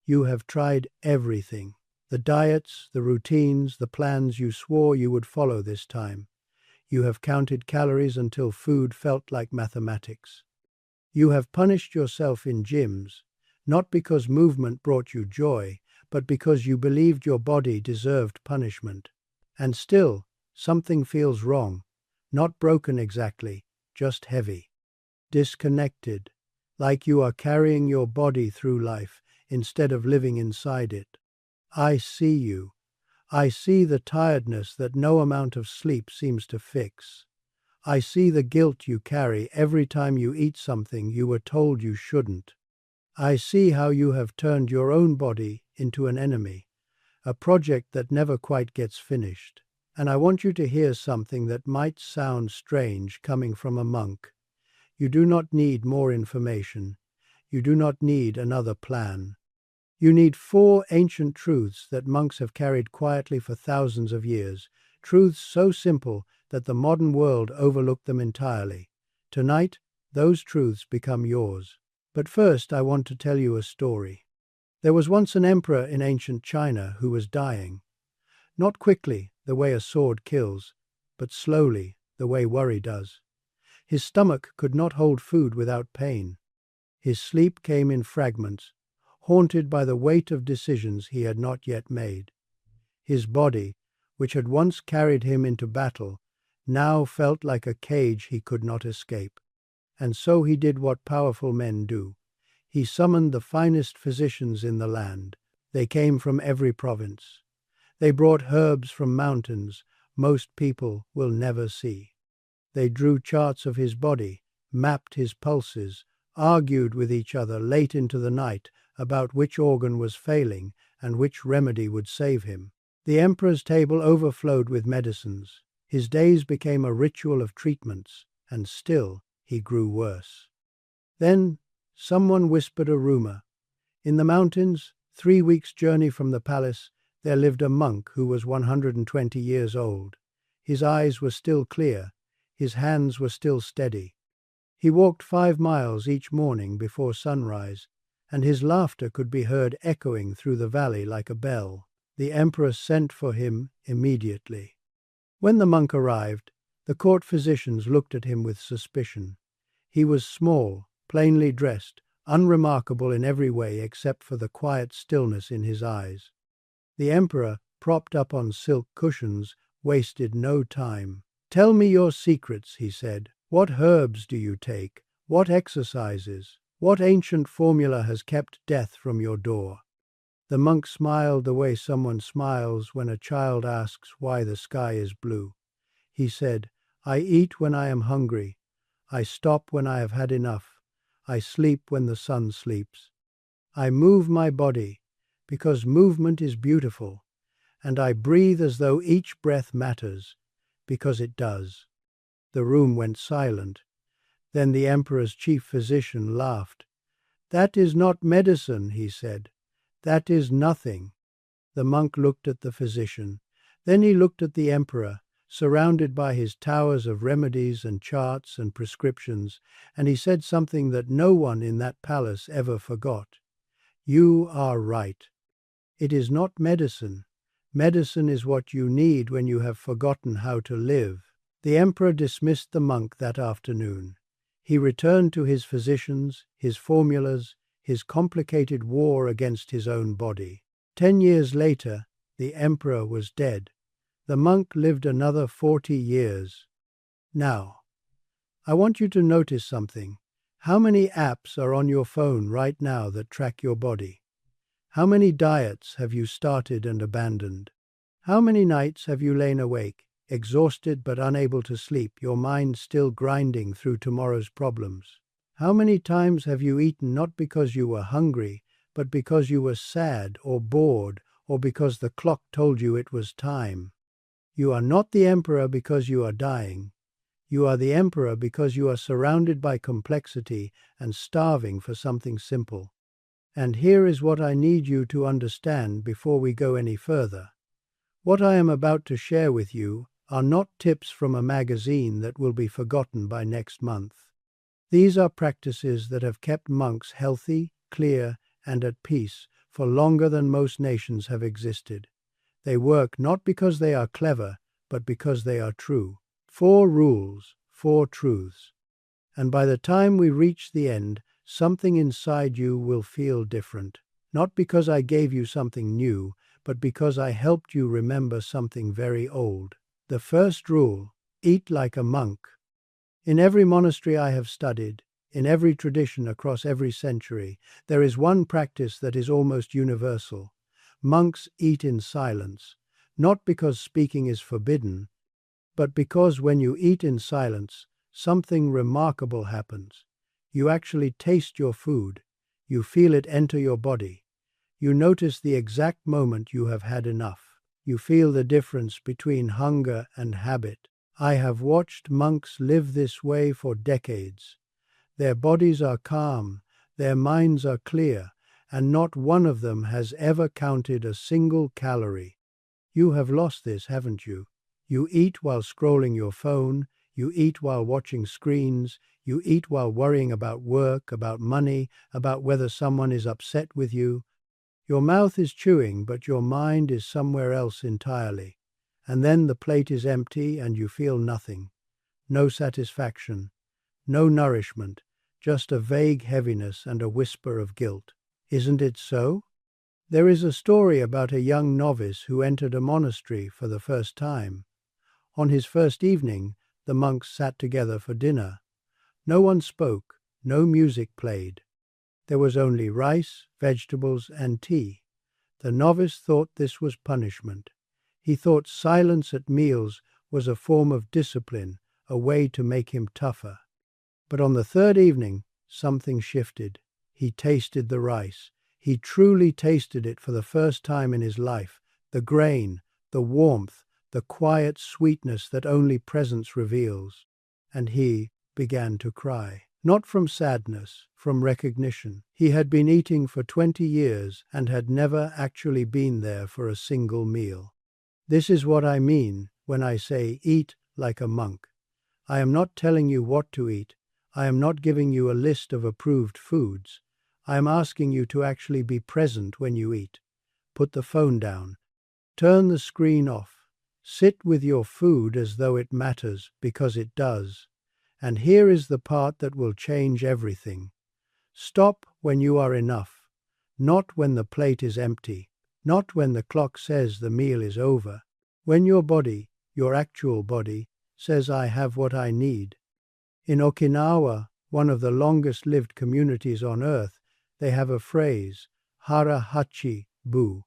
You have tried everything. The diets, the routines, the plans you swore you would follow this time. You have counted calories until food felt like mathematics. You have punished yourself in gyms, not because movement brought you joy, but because you believed your body deserved punishment. And still, something feels wrong. Not broken exactly, just heavy. Disconnected, like you are carrying your body through life instead of living inside it. I see you. I see the tiredness that no amount of sleep seems to fix. I see the guilt you carry every time you eat something you were told you shouldn't. I see how you have turned your own body into an enemy, a project that never quite gets finished. And I want you to hear something that might sound strange coming from a monk. You do not need more information. You do not need another plan. You need 4 ancient truths that monks have carried quietly for thousands of years, truths so simple that the modern world overlooked them entirely. Tonight, those truths become yours. But first, I want to tell you a story. There was once an emperor in ancient China who was dying. Not quickly, the way a sword kills, but slowly, the way worry does. His stomach could not hold food without pain. His sleep came in fragments, haunted by the weight of decisions he had not yet made. His body, which had once carried him into battle, now felt like a cage he could not escape. And so he did what powerful men do. He summoned the finest physicians in the land. They came from every province. They brought herbs from mountains most people will never see. They drew charts of his body, mapped his pulses, argued with each other late into the night about which organ was failing and which remedy would save him. The emperor's table overflowed with medicines. His days became a ritual of treatments, and still he grew worse. Then someone whispered a rumor. In the mountains, 3 weeks' journey from the palace, there lived a monk who was 120 years old. His eyes were still clear, his hands were still steady. He walked 5 miles each morning before sunrise, and his laughter could be heard echoing through the valley like a bell. The emperor sent for him immediately. When the monk arrived, the court physicians looked at him with suspicion. He was small, plainly dressed, unremarkable in every way except for the quiet stillness in his eyes. The emperor, propped up on silk cushions, wasted no time. "Tell me your secrets," he said. "What herbs do you take? What exercises? What ancient formula has kept death from your door?" The monk smiled the way someone smiles when a child asks why the sky is blue. He said, "I eat when I am hungry. I stop when I have had enough. I sleep when the sun sleeps. I move my body because movement is beautiful, and I breathe as though each breath matters, because it does." The room went silent. Then the emperor's chief physician laughed. "That is not medicine," he said. "That is nothing." The monk looked at the physician. Then he looked at the emperor, surrounded by his towers of remedies and charts and prescriptions, and he said something that no one in that palace ever forgot. "You are right. It is not medicine. Medicine is what you need when you have forgotten how to live." The emperor dismissed the monk that afternoon. He returned to his physicians, his formulas, his complicated war against his own body. 10 years later, the emperor was dead. The monk lived another 40 years. Now, I want you to notice something. How many apps are on your phone right now that track your body? How many diets have you started and abandoned? How many nights have you lain awake, exhausted but unable to sleep, your mind still grinding through tomorrow's problems? How many times have you eaten not because you were hungry, but because you were sad or bored, or because the clock told you it was time? You are not the emperor because you are dying. You are the emperor because you are surrounded by complexity and starving for something simple. And here is what I need you to understand before we go any further. What I am about to share with you are not tips from a magazine that will be forgotten by next month. These are practices that have kept monks healthy, clear, and at peace for longer than most nations have existed. They work not because they are clever, but because they are true. 4 rules, 4 truths. And by the time we reach the end, something inside you will feel different. Not because I gave you something new, but because I helped you remember something very old. The first rule: eat like a monk. In every monastery I have studied, in every tradition across every century, there is one practice that is almost universal. Monks eat in silence, not because speaking is forbidden, but because when you eat in silence, something remarkable happens. You actually taste your food. You feel it enter your body. You notice the exact moment you have had enough. You feel the difference between hunger and habit. I have watched monks live this way for decades. Their bodies are calm, their minds are clear, and not one of them has ever counted a single calorie. You have lost this, haven't you? You eat while scrolling your phone, you eat while watching screens, you eat while worrying about work, about money, about whether someone is upset with you. Your mouth is chewing, but your mind is somewhere else entirely. And then the plate is empty and you feel nothing. No satisfaction, no nourishment, just a vague heaviness and a whisper of guilt. Isn't it so? There is a story about a young novice who entered a monastery for the first time. On his first evening, the monks sat together for dinner. No one spoke, no music played. There was only rice, vegetables, and tea. The novice thought this was punishment. He thought silence at meals was a form of discipline, a way to make him tougher. But on the third evening, something shifted. He tasted the rice. He truly tasted it for the first time in his life. The grain, the warmth, the quiet sweetness that only presence reveals. And he began to cry. Not from sadness, from recognition. He had been eating for 20 years and had never actually been there for a single meal. This is what I mean when I say eat like a monk. I am not telling you what to eat. I am not giving you a list of approved foods. I am asking you to actually be present when you eat. Put the phone down. Turn the screen off. Sit with your food as though it matters, because it does. And here is the part that will change everything. Stop when you are enough. Not when the plate is empty. Not when the clock says the meal is over. When your body, your actual body, says I have what I need. In Okinawa, one of the longest-lived communities on Earth, they have a phrase, hara hachi bu.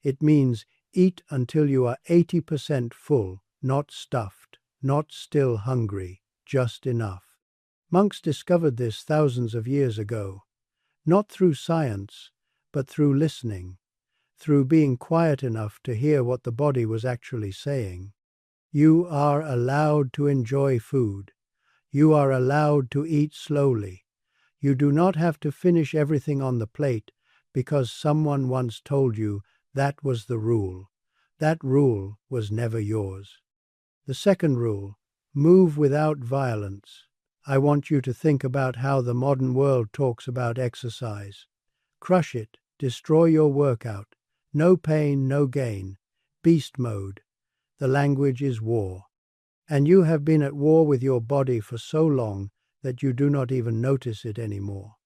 It means eat until you are 80% full, not stuffed, not still hungry, just enough. Monks discovered this thousands of years ago, not through science, but through listening, through being quiet enough to hear what the body was actually saying. You are allowed to enjoy food. You are allowed to eat slowly. You do not have to finish everything on the plate because someone once told you that was the rule. That rule was never yours. The second rule: move without violence. I want you to think about how the modern world talks about exercise. Crush it, destroy your workout. No pain, no gain. Beast mode. The language is war. And you have been at war with your body for so long that you do not even notice it anymore.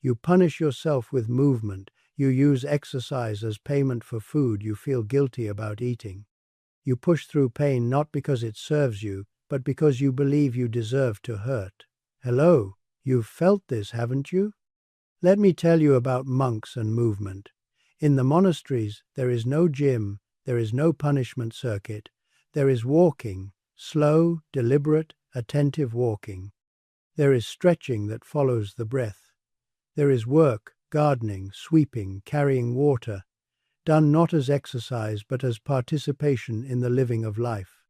You punish yourself with movement. You use exercise as payment for food you feel guilty about eating. You push through pain not because it serves you, but because you believe you deserve to hurt. Hello, you've felt this, haven't you? Let me tell you about monks and movement. In the monasteries, there is no gym, there is no punishment circuit. There is walking, slow, deliberate, attentive walking. There is stretching that follows the breath. There is work, gardening, sweeping, carrying water, done not as exercise but as participation in the living of life.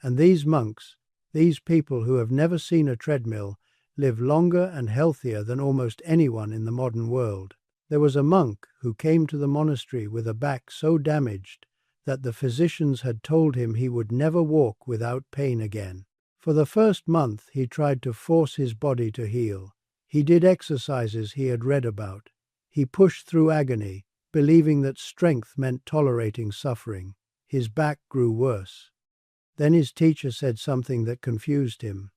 And these monks, these people who have never seen a treadmill, live longer and healthier than almost anyone in the modern world. There was a monk who came to the monastery with a back so damaged that the physicians had told him he would never walk without pain again. For the first month he tried to force his body to heal. He did exercises he had read about. He pushed through agony, believing that strength meant tolerating suffering. His back grew worse. Then his teacher said something that confused him.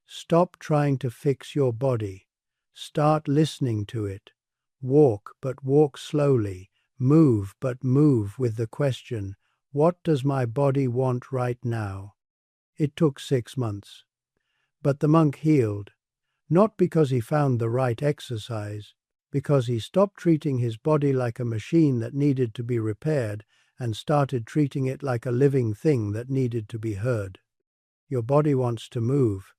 Stop trying to fix your body. Start listening to it. Walk, but walk slowly. Move, but move with the question, what does my body want right now? It took 6 months. But the monk healed, not because he found the right exercise, because he stopped treating his body like a machine that needed to be repaired and started treating it like a living thing that needed to be heard. Your body wants to move.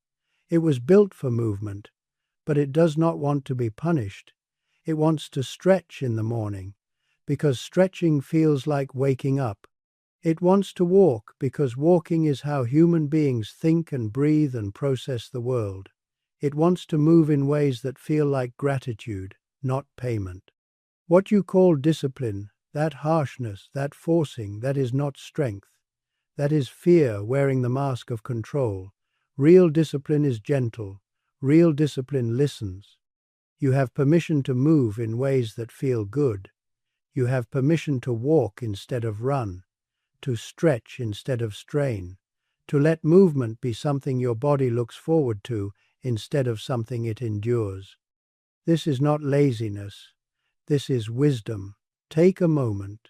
It was built for movement, but it does not want to be punished. It wants to stretch in the morning, because stretching feels like waking up. It wants to walk, because walking is how human beings think and breathe and process the world. It wants to move in ways that feel like gratitude, not payment. What you call discipline, that harshness, that forcing, that is not strength. That is fear wearing the mask of control. Real discipline is gentle. Real discipline listens. You have permission to move in ways that feel good. You have permission to walk instead of run, to stretch instead of strain, to let movement be something your body looks forward to instead of something it endures. This is not laziness. This is wisdom. Take a moment.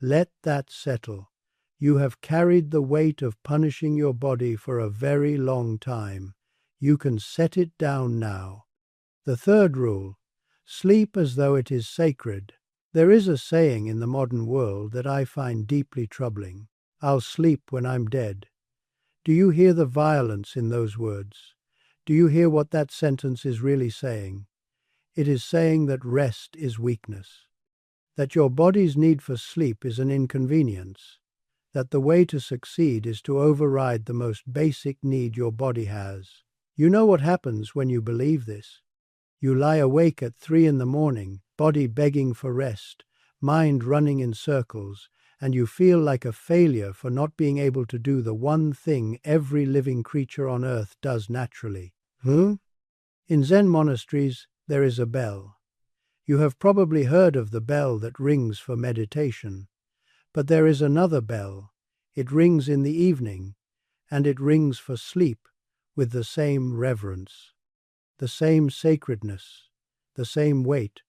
Let that settle. You have carried the weight of punishing your body for a very long time. You can set it down now. The third rule, sleep as though it is sacred. There is a saying in the modern world that I find deeply troubling. I'll sleep when I'm dead. Do you hear the violence in those words? Do you hear what that sentence is really saying? It is saying that rest is weakness, that your body's need for sleep is an inconvenience, that the way to succeed is to override the most basic need your body has. You know what happens when you believe this. You lie awake at 3 in the morning, body begging for rest, mind running in circles, and you feel like a failure for not being able to do the one thing every living creature on earth does naturally. In Zen monasteries, there is a bell. You have probably heard of the bell that rings for meditation. But there is another bell. It rings in the evening, and it rings for sleep with the same reverence, the same sacredness, the same weight,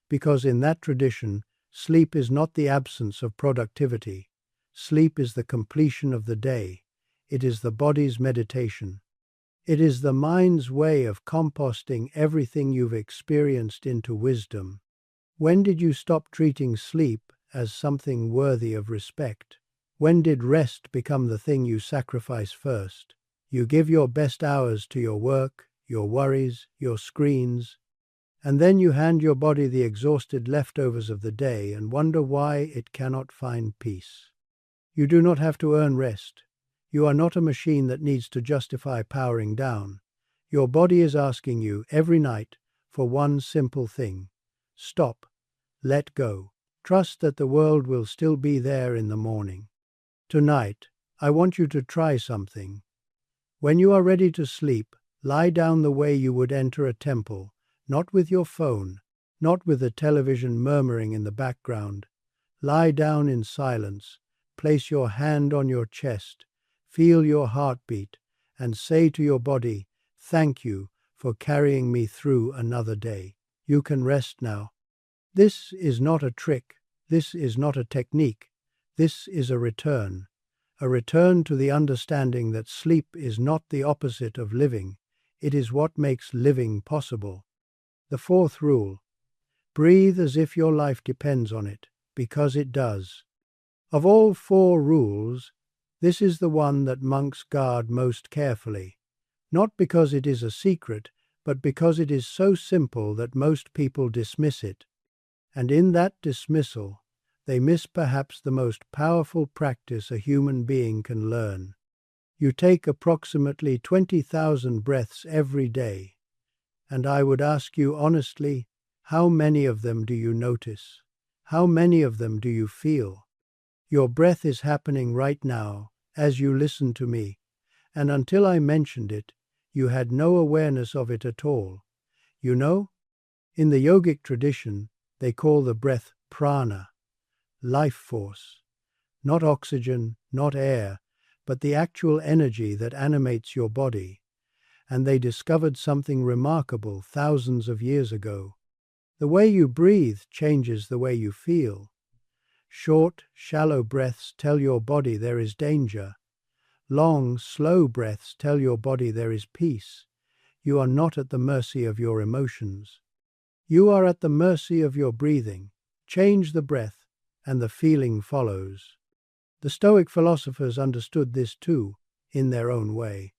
because in that tradition, sleep is not the absence of productivity. Sleep is the completion of the day. It is the body's meditation. It is the mind's way of composting everything you've experienced into wisdom. When did you stop treating sleep as something worthy of respect? When did rest become the thing you sacrifice first? You give your best hours to your work, your worries, your screens, and then you hand your body the exhausted leftovers of the day and wonder why it cannot find peace. You do not have to earn rest. You are not a machine that needs to justify powering down. Your body is asking you every night for one simple thing. Stop. Let go. Trust that the world will still be there in the morning. Tonight, I want you to try something. When you are ready to sleep, lie down the way you would enter a temple, not with your phone, not with the television murmuring in the background. Lie down in silence, place your hand on your chest, feel your heartbeat, and say to your body, "Thank you for carrying me through another day." You can rest now. This is not a trick. This is not a technique. This is a return to the understanding that sleep is not the opposite of living. It is what makes living possible. The fourth rule, breathe as if your life depends on it, because it does. Of all 4 rules, this is the one that monks guard most carefully, not because it is a secret, but because it is so simple that most people dismiss it. And in that dismissal, they miss perhaps the most powerful practice a human being can learn. You take approximately 20,000 breaths every day, and I would ask you honestly, how many of them do you notice? How many of them do you feel? Your breath is happening right now, as you listen to me, and until I mentioned it, you had no awareness of it at all. You know, in the yogic tradition, they call the breath prana, life force. Not oxygen, not air, but the actual energy that animates your body. And they discovered something remarkable thousands of years ago. The way you breathe changes the way you feel. Short, shallow breaths tell your body there is danger. Long, slow breaths tell your body there is peace. You are not at the mercy of your emotions. You are at the mercy of your breathing. Change the breath, and the feeling follows. The Stoic philosophers understood this too, in their own way.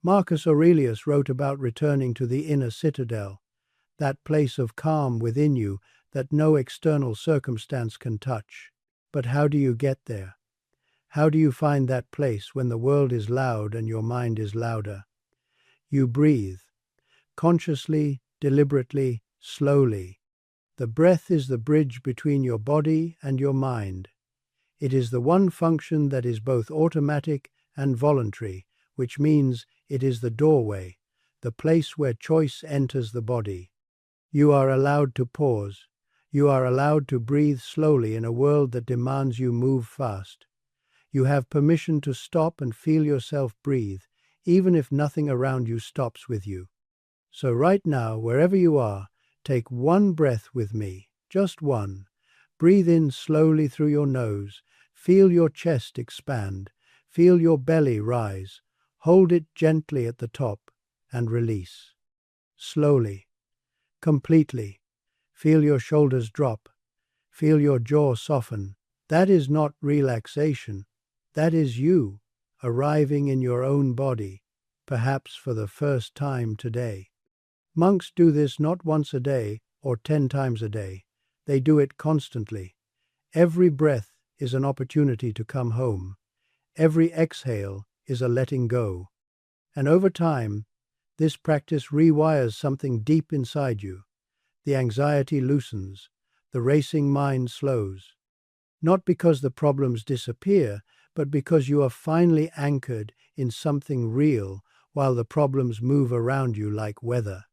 Marcus Aurelius wrote about returning to the inner citadel, that place of calm within you that no external circumstance can touch. But how do you get there? How do you find that place when the world is loud and your mind is louder? You breathe, consciously, deliberately, slowly. The breath is the bridge between your body and your mind. It is the one function that is both automatic and voluntary, which means it is the doorway, the place where choice enters the body. You are allowed to pause. You are allowed to breathe slowly in a world that demands you move fast. You have permission to stop and feel yourself breathe, even if nothing around you stops with you. So right now, wherever you are, take one breath with me, just one. Breathe in slowly through your nose. Feel your chest expand. Feel your belly rise. Hold it gently at the top and release. Slowly, completely. Feel your shoulders drop. Feel your jaw soften. That is not relaxation. That is you, arriving in your own body, perhaps for the first time today. Monks do this not once a day or 10 times a day. They do it constantly. Every breath is an opportunity to come home. Every exhale is a letting go. And over time, this practice rewires something deep inside you. The anxiety loosens. The racing mind slows. Not because the problems disappear, but because you are finally anchored in something real while the problems move around you like weather.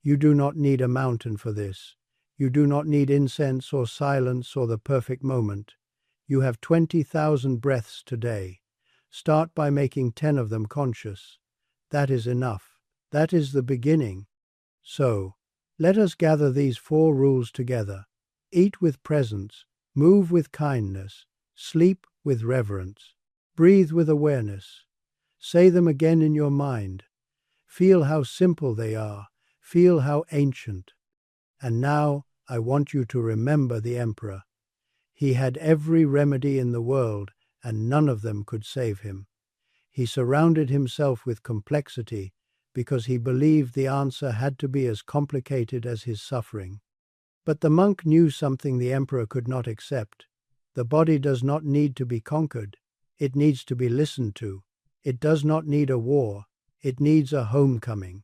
You do not need a mountain for this. You do not need incense or silence or the perfect moment. You have 20,000 breaths today. Start by making 10 of them conscious. That is enough. That is the beginning. So, let us gather these 4 rules together. Eat with presence, move with kindness, sleep with reverence, breathe with awareness. Say them again in your mind. Feel how simple they are. Feel how ancient. And now I want you to remember the emperor. He had every remedy in the world, and none of them could save him. He surrounded himself with complexity because he believed the answer had to be as complicated as his suffering. But the monk knew something the emperor could not accept. The body does not need to be conquered. It needs to be listened to. It does not need a war. It needs a homecoming.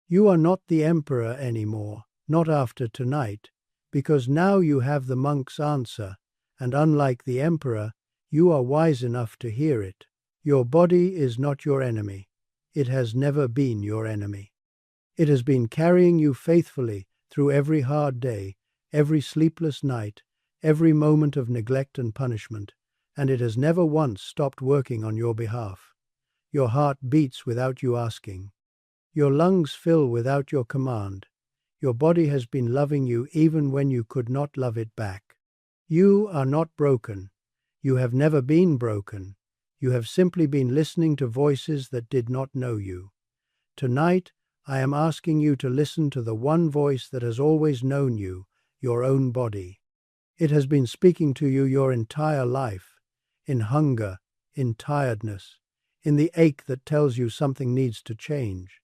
You are not the emperor anymore, not after tonight, because now you have the monk's answer, and unlike the emperor, you are wise enough to hear it. Your body is not your enemy. It has never been your enemy. It has been carrying you faithfully through every hard day, every sleepless night, every moment of neglect and punishment, and it has never once stopped working on your behalf. Your heart beats without you asking. Your lungs fill without your command. Your body has been loving you even when you could not love it back. You are not broken. You have never been broken. You have simply been listening to voices that did not know you. Tonight, I am asking you to listen to the one voice that has always known you, your own body. It has been speaking to you your entire life, in hunger, in tiredness, in the ache that tells you something needs to change.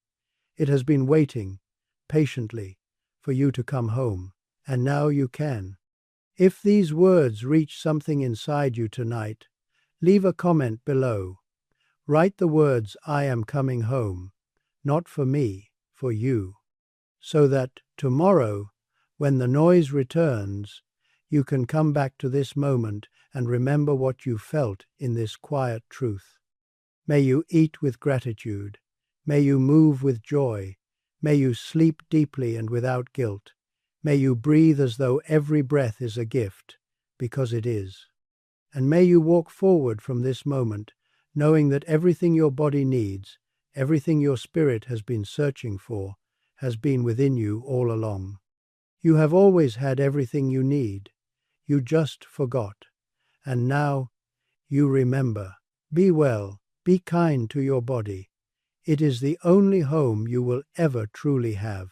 It has been waiting, patiently, for you to come home, and now you can. If these words reach something inside you tonight, leave a comment below. Write the words, "I am coming home," not for me, for you, so that tomorrow, when the noise returns, you can come back to this moment and remember what you felt in this quiet truth. May you eat with gratitude. May you move with joy. May you sleep deeply and without guilt. May you breathe as though every breath is a gift, because it is. And may you walk forward from this moment, knowing that everything your body needs, everything your spirit has been searching for, has been within you all along. You have always had everything you need. You just forgot. And now you remember. Be well, be kind to your body. It is the only home you will ever truly have.